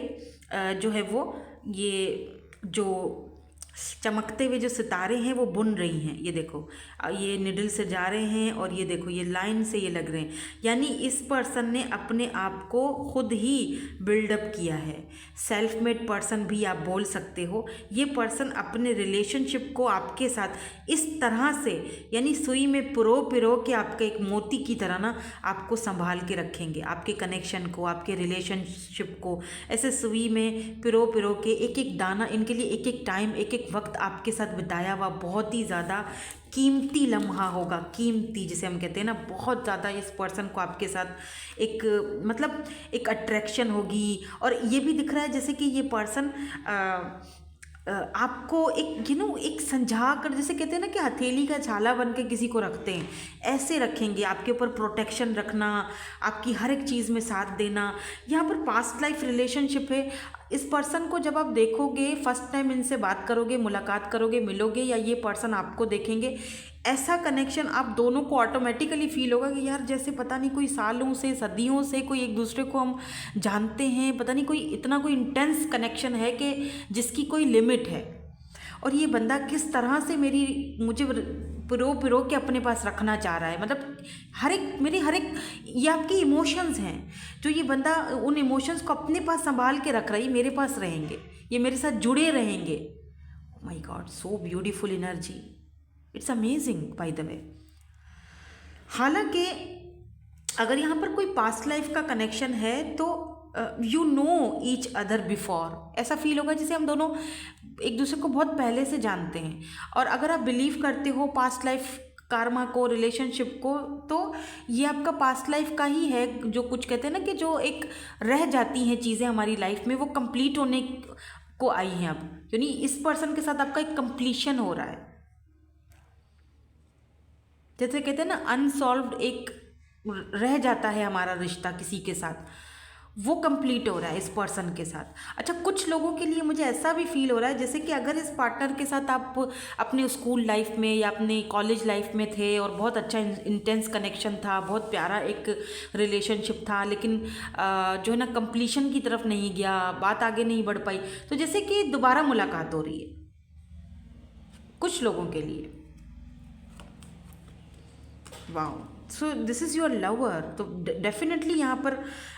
A: जो है वो ये जो चमकते हुए जो सितारे हैं वो बुन रही हैं, ये देखो, ये निडल से जा रहे हैं और ये देखो ये लाइन से ये लग रहे हैं। यानी इस पर्सन ने अपने आप को खुद ही बिल्डअप किया है, सेल्फ मेड पर्सन भी आप बोल सकते हो। ये पर्सन अपने रिलेशनशिप को आपके साथ इस तरह से, यानी सुई में पिरो पिरो के आपका एक मोती की तरह ना आपको संभाल के रखेंगे, आपके कनेक्शन को, आपके रिलेशनशिप को ऐसे सुई में पिरो पिरो के, एक एक दाना इनके लिए, एक एक टाइम, एक एक वक्त आपके साथ बिताया हुआ बहुत ही ज़्यादा कीमती लम्हा होगा। कीमती जिसे हम कहते हैं ना, बहुत ज़्यादा इस पर्सन को आपके साथ एक मतलब एक अट्रैक्शन होगी। और ये भी दिख रहा है जैसे कि ये पर्सन आपको एक एक संजा कर, जैसे कहते हैं ना कि हथेली का झाला बन के किसी को रखते हैं, ऐसे रखेंगे, आपके ऊपर प्रोटेक्शन रखना, आपकी हर एक चीज़ में साथ देना। यहाँ पर पास्ट लाइफ रिलेशनशिप है, इस पर्सन को जब आप देखोगे, फर्स्ट टाइम इनसे बात करोगे, मुलाकात करोगे, मिलोगे, या ये पर्सन आपको देखेंगे, ऐसा कनेक्शन आप दोनों को ऑटोमेटिकली फील होगा कि यार जैसे पता नहीं कोई सालों से, सदियों से कोई एक दूसरे को हम जानते हैं, पता नहीं कोई इतना कोई इंटेंस कनेक्शन है कि जिसकी कोई लिमिट है। और ये बंदा किस तरह से मुझे पिरो के अपने पास रखना चाह रहा है, मतलब हर एक ये आपके इमोशंस हैं, जो ये बंदा उन इमोशंस को अपने पास संभाल के रख रहा है। ये मेरे पास रहेंगे, ये मेरे साथ जुड़े रहेंगे। My God, so beautiful energy, it's amazing by the way. हालांकि अगर यहाँ पर कोई पास्ट लाइफ का कनेक्शन है तो you know each other before, ऐसा फील होगा जैसे हम दोनों एक दूसरे को बहुत पहले से जानते हैं। और अगर आप बिलीव करते हो पास्ट लाइफ कार्मा को, रिलेशनशिप को, तो ये आपका पास्ट लाइफ का ही है। जो कुछ कहते हैं ना कि जो एक रह जाती हैं चीज़ें हमारी लाइफ में, वो कंप्लीट होने को आई हैं अब, यानी इस पर्सन के साथ आपका एक कंप्लीशन हो रहा है। जैसे कहते हैं ना अनसॉल्व्ड एक रह जाता है हमारा रिश्ता किसी के साथ, वो कंप्लीट हो रहा है इस पर्सन के साथ। अच्छा, कुछ लोगों के लिए मुझे ऐसा भी फील हो रहा है जैसे कि अगर इस पार्टनर के साथ आप अपने स्कूल लाइफ में या अपने कॉलेज लाइफ में थे और बहुत अच्छा इंटेंस कनेक्शन था, बहुत प्यारा एक रिलेशनशिप था, लेकिन जो है ना कंप्लीशन की तरफ नहीं गया, बात आगे नहीं बढ़ पाई, तो जैसे कि दोबारा मुलाकात हो रही है कुछ लोगों के लिए। Wow, so this is your lover. तो डेफिनेटली यहाँ पर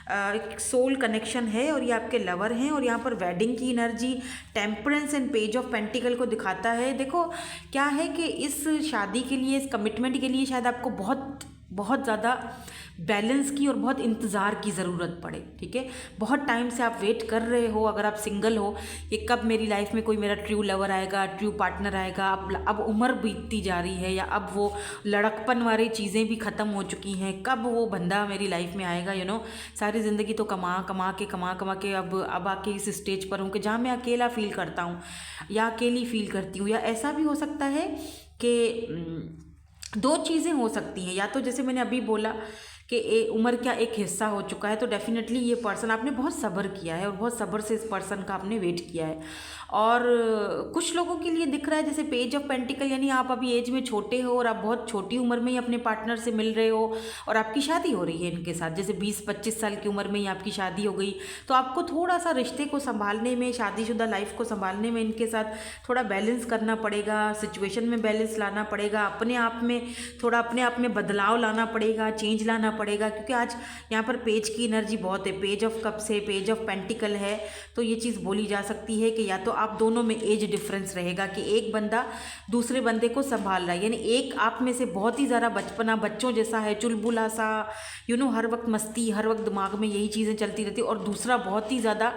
A: एक सोल कनेक्शन है और ये आपके लवर हैं। और यहाँ पर वेडिंग की energy, temperance and page of pentacle को दिखाता है। देखो क्या है कि इस शादी के लिए, इस कमिटमेंट के लिए शायद आपको बहुत ज़्यादा बैलेंस की और बहुत इंतज़ार की ज़रूरत पड़े। ठीक है, बहुत टाइम से आप वेट कर रहे हो, अगर आप सिंगल हो, कि कब मेरी लाइफ में कोई मेरा ट्रू लवर आएगा, ट्रू पार्टनर आएगा। अब उम्र बीतती जा रही है, या अब वो लड़कपन वाली चीज़ें भी ख़त्म हो चुकी हैं, कब वो बंदा मेरी लाइफ में आएगा। सारी ज़िंदगी तो कमा के अब आके इस स्टेज पर हूँ कि जहाँ मैं अकेला फील करता हूँ या अकेली फील करती हूँ। या ऐसा भी हो सकता है कि दो चीज़ें हो सकती हैं, या तो जैसे मैंने अभी बोला कि उम्र का एक हिस्सा हो चुका है, तो डेफिनेटली ये पर्सन, आपने बहुत सब्र किया है और बहुत सब्र से इस पर्सन का आपने वेट किया है। और कुछ लोगों के लिए दिख रहा है जैसे पेज ऑफ पेंटिकल, यानी आप अभी एज में छोटे हो और आप बहुत छोटी उम्र में ही अपने पार्टनर से मिल रहे हो और आपकी शादी हो रही है इनके साथ। जैसे 20-25 साल की उम्र में ही आपकी शादी हो गई, तो आपको थोड़ा सा रिश्ते को संभालने में, शादीशुदा लाइफ को संभालने में इनके साथ थोड़ा बैलेंस करना पड़ेगा, सिचुएशन में बैलेंस लाना पड़ेगा, अपने आप में बदलाव लाना पड़ेगा, चेंज लाना पड़ेगा। क्योंकि आज यहाँ पर पेज की एनर्जी बहुत है, पेज ऑफ कप्स है, पेज ऑफ पेंटिकल है। तो ये चीज़ बोली जा सकती है कि या तो आप दोनों में एज डिफरेंस रहेगा कि एक बंदा दूसरे बंदे को संभाल रहा है, यानी एक आप में से बहुत ही ज़्यादा बचपना बच्चों जैसा है, चुलबुला सा, हर वक्त मस्ती, हर वक्त दिमाग में यही चीज़ें चलती रहती, और दूसरा बहुत ही ज़्यादा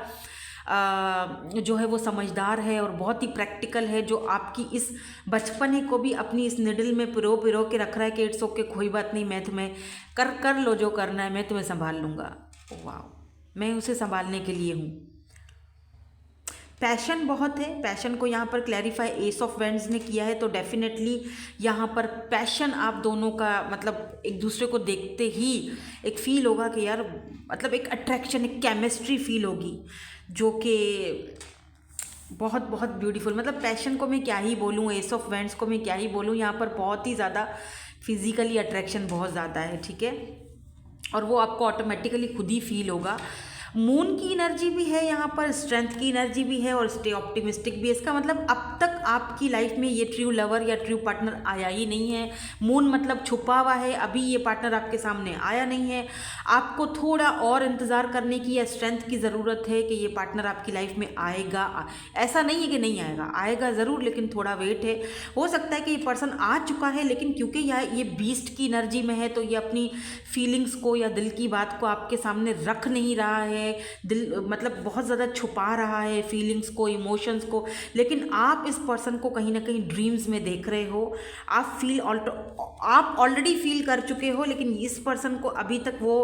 A: जो है वो समझदार है और बहुत ही प्रैक्टिकल है, जो आपकी इस बचपने को भी अपनी इस निडल में पिरो के रख रहा है कि इट्स ओके, कोई बात नहीं, मैं तुम्हें कर लो जो करना है, मैं तुम्हें संभाल लूँगा। वाह, मैं उसे संभालने के लिए हूँ। पैशन बहुत है, पैशन को यहाँ पर क्लैरिफाई एस ऑफ वेंड्स ने किया है। तो डेफिनेटली यहाँ पर पैशन आप दोनों का, मतलब एक दूसरे को देखते ही एक फील होगा कि यार, मतलब एक अट्रैक्शन, एक केमिस्ट्री फील होगी, जो कि बहुत बहुत ब्यूटीफुल। मतलब पैशन को मैं क्या ही बोलूँ, एस ऑफ वेंड्स को मैं क्या ही बोलूँ, यहाँ पर बहुत ही ज़्यादा फिजिकली अट्रैक्शन बहुत ज़्यादा है। ठीक है, और वो आपको ऑटोमेटिकली खुद ही फील होगा। मून की एनर्जी भी है यहाँ पर, स्ट्रेंथ की एनर्जी भी है और स्टे ऑप्टिमिस्टिक भी है। इसका मतलब अब तक आपकी लाइफ में ये ट्रू लवर या ट्रू पार्टनर आया ही नहीं है। मून मतलब छुपा हुआ है, अभी ये पार्टनर आपके सामने आया नहीं है। आपको थोड़ा और इंतज़ार करने की या स्ट्रेंथ की ज़रूरत है कि ये पार्टनर आपकी लाइफ में आएगा। ऐसा नहीं है कि नहीं आएगा, आएगा ज़रूर, लेकिन थोड़ा वेट है। हो सकता है कि ये पर्सन आ चुका है, लेकिन क्योंकि ये बीस्ट की एनर्जी में है, तो ये अपनी फीलिंग्स को या दिल की बात को आपके सामने रख नहीं रहा है। दिल मतलब बहुत ज़्यादा छुपा रहा है फीलिंग्स को, इमोशंस को। लेकिन आप इस पर्सन को कहीं ना कहीं ड्रीम्स में देख रहे हो, आप ऑलरेडी फील कर चुके हो, लेकिन इस पर्सन को अभी तक वो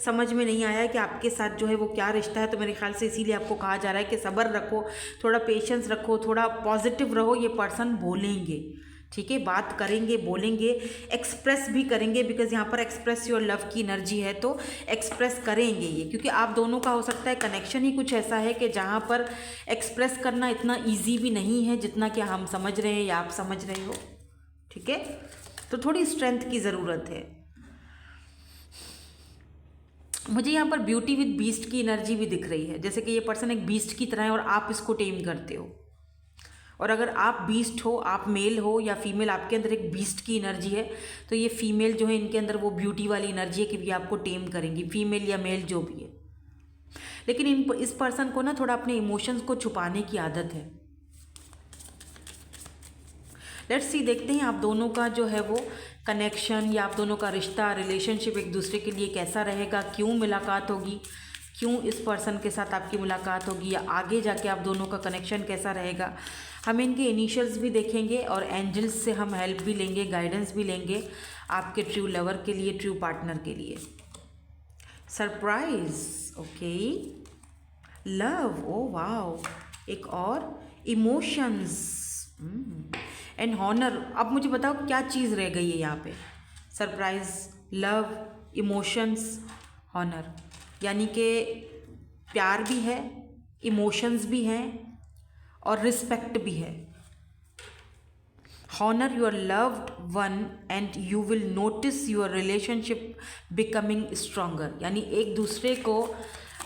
A: समझ में नहीं आया है कि आपके साथ जो है वो क्या रिश्ता है। तो मेरे ख्याल से इसीलिए आपको कहा जा रहा है कि सब्र रखो, थोड़ा पेशेंस रखो, थोड़ा पॉजिटिव रहो, ये पर्सन बोलेंगे। ठीक है, बात करेंगे, बोलेंगे, एक्सप्रेस भी करेंगे, बिकॉज यहाँ पर एक्सप्रेस योर लव की एनर्जी है, तो एक्सप्रेस करेंगे ये, क्योंकि आप दोनों का हो सकता है कनेक्शन ही कुछ ऐसा है कि जहाँ पर एक्सप्रेस करना इतना ईजी भी नहीं है जितना कि हम समझ रहे हैं या आप समझ रहे हो। ठीक है, तो थोड़ी स्ट्रेंथ की ज़रूरत है। मुझे यहाँ पर ब्यूटी विद बीस्ट की एनर्जी भी दिख रही है, जैसे कि ये पर्सन एक बीस्ट की तरह है और आप इसको टेम करते हो। और अगर आप बीस्ट हो, आप मेल हो या फीमेल, आपके अंदर एक बीस्ट की एनर्जी है, तो ये फीमेल जो है इनके अंदर वो ब्यूटी वाली एनर्जी है कि ये आपको टेम करेंगी, फीमेल या मेल जो भी है। लेकिन इस पर्सन को ना थोड़ा अपने इमोशंस को छुपाने की आदत है। लेट्स सी, देखते हैं आप दोनों का जो है वो कनेक्शन या आप दोनों का रिश्ता, रिलेशनशिप एक दूसरे के लिए कैसा रहेगा, क्यों मुलाकात होगी, क्यों इस पर्सन के साथ आपकी मुलाकात होगी, या आगे जाके आप दोनों का कनेक्शन कैसा रहेगा। हम इनके इनिशियल्स भी देखेंगे और एंजल्स से हम हेल्प भी लेंगे, गाइडेंस भी लेंगे आपके ट्रू लवर के लिए, ट्रू पार्टनर के लिए। Surprise, okay, love, oh wow, एक और इमोशंस एंड हॉनर। अब मुझे बताओ क्या चीज़ रह गई है यहाँ पे। सरप्राइज, लव, इमोशंस, हॉनर, यानी कि प्यार भी है, इमोशंस भी हैं और रिस्पेक्ट भी है। Honour your loved one and you will notice your relationship becoming stronger, यानी एक दूसरे को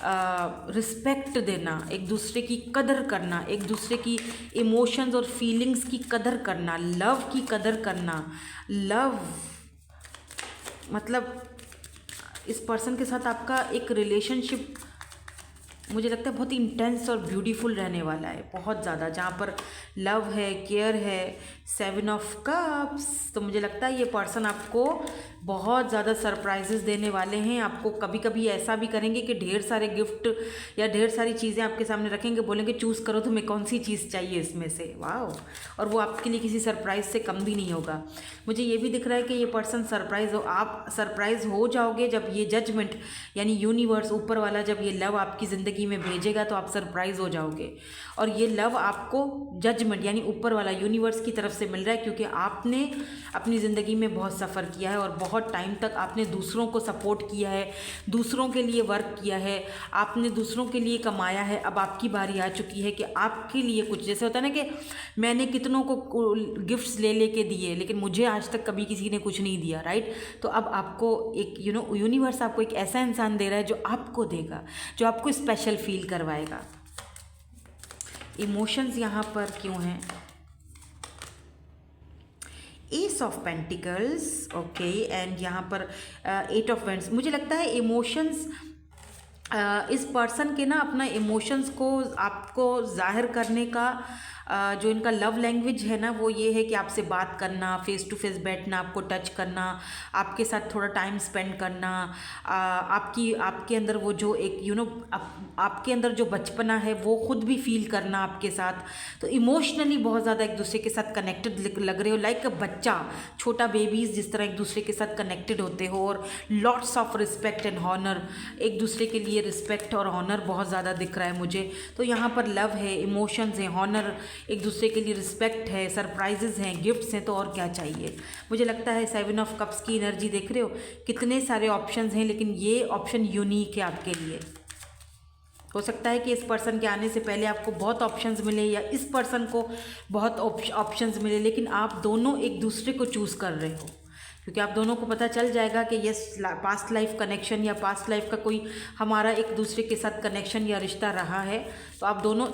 A: रिस्पेक्ट देना, एक दूसरे की कदर करना, एक दूसरे की इमोशंस और फीलिंग्स की कदर करना, लव की कदर करना। लव मतलब इस पर्सन के साथ आपका एक रिलेशनशिप मुझे लगता है बहुत इंटेंस और ब्यूटीफुल रहने वाला है, बहुत ज़्यादा, जहाँ पर लव है, केयर है, 7 ऑफ कप्स। तो मुझे लगता है ये पर्सन आपको बहुत ज़्यादा सरप्राइजेस देने वाले हैं। आपको कभी कभी ऐसा भी करेंगे कि ढेर सारे गिफ्ट या ढेर सारी चीज़ें आपके सामने रखेंगे, बोलेंगे चूज़ करो तुम्हें कौन सी चीज़ चाहिए इसमें से। वाह, और वो आपके लिए किसी सरप्राइज़ से कम भी नहीं होगा। मुझे ये भी दिख रहा है कि ये पर्सन सरप्राइज हो, आप सरप्राइज हो जाओगे जब ये जजमेंट यानी यूनिवर्स, ऊपर वाला, जब ये लव आपकी ज़िंदगी में भेजेगा तो आप सरप्राइज हो जाओगे। और ये लव आपको जजमेंट यानी ऊपर वाला यूनिवर्स की तरफ से मिल रहा है, क्योंकि आपने अपनी ज़िंदगी में बहुत सफ़र किया है और बहुत टाइम तक आपने दूसरों को सपोर्ट किया है, दूसरों के लिए वर्क किया है, आपने दूसरों के लिए कमाया है। अब आपकी बारी आ चुकी है कि आपके लिए कुछ, जैसे होता है ना कि मैंने कितनों को गिफ्ट्स ले लेके दिए लेकिन मुझे आज तक कभी किसी ने कुछ नहीं दिया, राइट। तो अब आपको एक यूनिवर्स आपको एक ऐसा इंसान दे रहा है जो आपको देगा, जो आपको स्पेशल फील करवाएगा। इमोशंस यहाँ पर क्यों हैं? S of pentacles, okay, and यहाँ पर 8 ऑफ वेंड्स। मुझे लगता है इमोशंस, इस पर्सन के ना अपना इमोशंस को आपको जाहिर करने का जो इनका लव लैंग्वेज है ना, वो ये है कि आपसे बात करना, फेस टू फेस बैठना, आपको टच करना, आपके साथ थोड़ा टाइम स्पेंड करना, आपके अंदर वो जो एक आपके अंदर जो बचपना है वो खुद भी फील करना आपके साथ। तो इमोशनली बहुत ज़्यादा एक दूसरे के साथ कनेक्टेड लग रहे हो, लाइक अ बच्चा, छोटा बेबीज़ जिस तरह एक दूसरे के साथ कनेक्टेड होते हो। और lots of respect and honour, एक दूसरे के लिए रिस्पेक्ट और हॉनर बहुत ज़्यादा दिख रहा है मुझे। तो यहाँ पर लव है, इमोशंस हैं, हॉनर, एक दूसरे के लिए रिस्पेक्ट है, सरप्राइजेज हैं, गिफ्ट्स हैं, तो और क्या चाहिए। मुझे लगता है 7 ऑफ कप्स की एनर्जी देख रहे हो, कितने सारे ऑप्शंस हैं लेकिन ये ऑप्शन यूनिक है आपके लिए। हो सकता है कि इस पर्सन के आने से पहले आपको बहुत ऑप्शंस मिले या इस पर्सन को बहुत ऑप्शंस मिले, लेकिन आप दोनों एक दूसरे को चूज़ कर रहे हो, क्योंकि आप दोनों को पता चल जाएगा कि यस, पास्ट लाइफ कनेक्शन या पास्ट लाइफ का कोई हमारा एक दूसरे के साथ कनेक्शन या रिश्ता रहा है। तो आप दोनों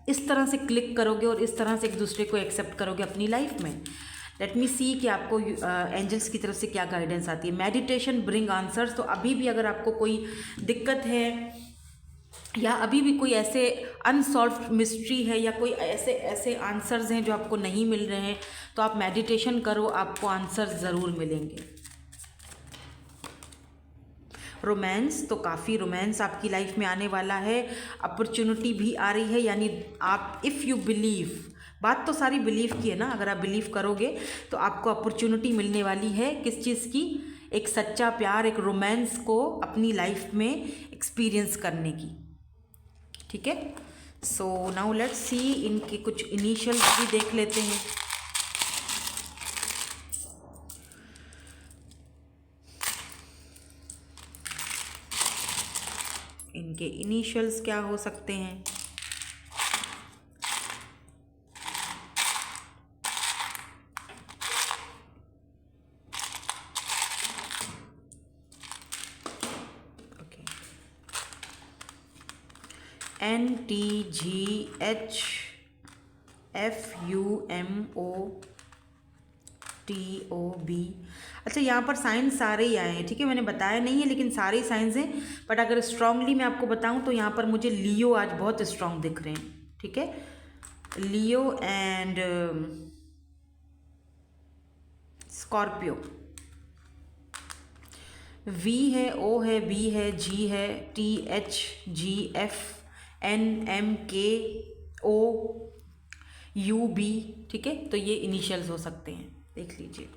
A: इस तरह से क्लिक करोगे और इस तरह से एक दूसरे को एक्सेप्ट करोगे अपनी लाइफ में। लेट मी सी कि आपको एंजल्स की तरफ से क्या गाइडेंस आती है। Meditation bring answers. तो अभी भी अगर आपको कोई दिक्कत है या अभी भी कोई ऐसे अनसॉल्व्ड मिस्ट्री है या कोई ऐसे आंसर्स हैं जो आपको नहीं मिल रहे हैं, तो आप मेडिटेशन करो, आपको आंसर्स ज़रूर मिलेंगे। रोमांस, तो काफ़ी रोमांस आपकी लाइफ में आने वाला है। अपॉर्चुनिटी भी आ रही है, यानी आप इफ़ यू बिलीव, बात तो सारी बिलीव की है ना, अगर आप बिलीव करोगे तो आपको अपॉर्चुनिटी मिलने वाली है। किस चीज़ की? एक सच्चा प्यार, एक रोमांस को अपनी लाइफ में एक्सपीरियंस करने की। ठीक है, सो नाउ लेट्स सी, इनके कुछ इनिशियल्स भी देख लेते हैं। इनके इनिशियल्स क्या हो सकते हैं। Okay, NTGHFUMOTOB। अच्छा, यहाँ पर साइंस सारे ही आए हैं, ठीक है, मैंने बताया नहीं है लेकिन सारे साइंस हैं। बट अगर स्ट्रांगली मैं आपको बताऊँ तो यहाँ पर मुझे लियो आज बहुत स्ट्रांग दिख रहे हैं, ठीक है, लियो एंड स्कॉर्पियो। V है, O है, B है, G है, THGFNMKOUB, ठीक है। तो ये इनिशियल्स हो सकते हैं, देख लीजिए,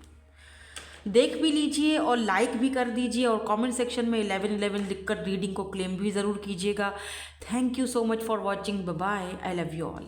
A: देख भी लीजिए और लाइक भी कर दीजिए और कमेंट सेक्शन में 1111 लिखकर रीडिंग को क्लेम भी ज़रूर कीजिएगा। Thank you so much for watching, bye bye, I love you all.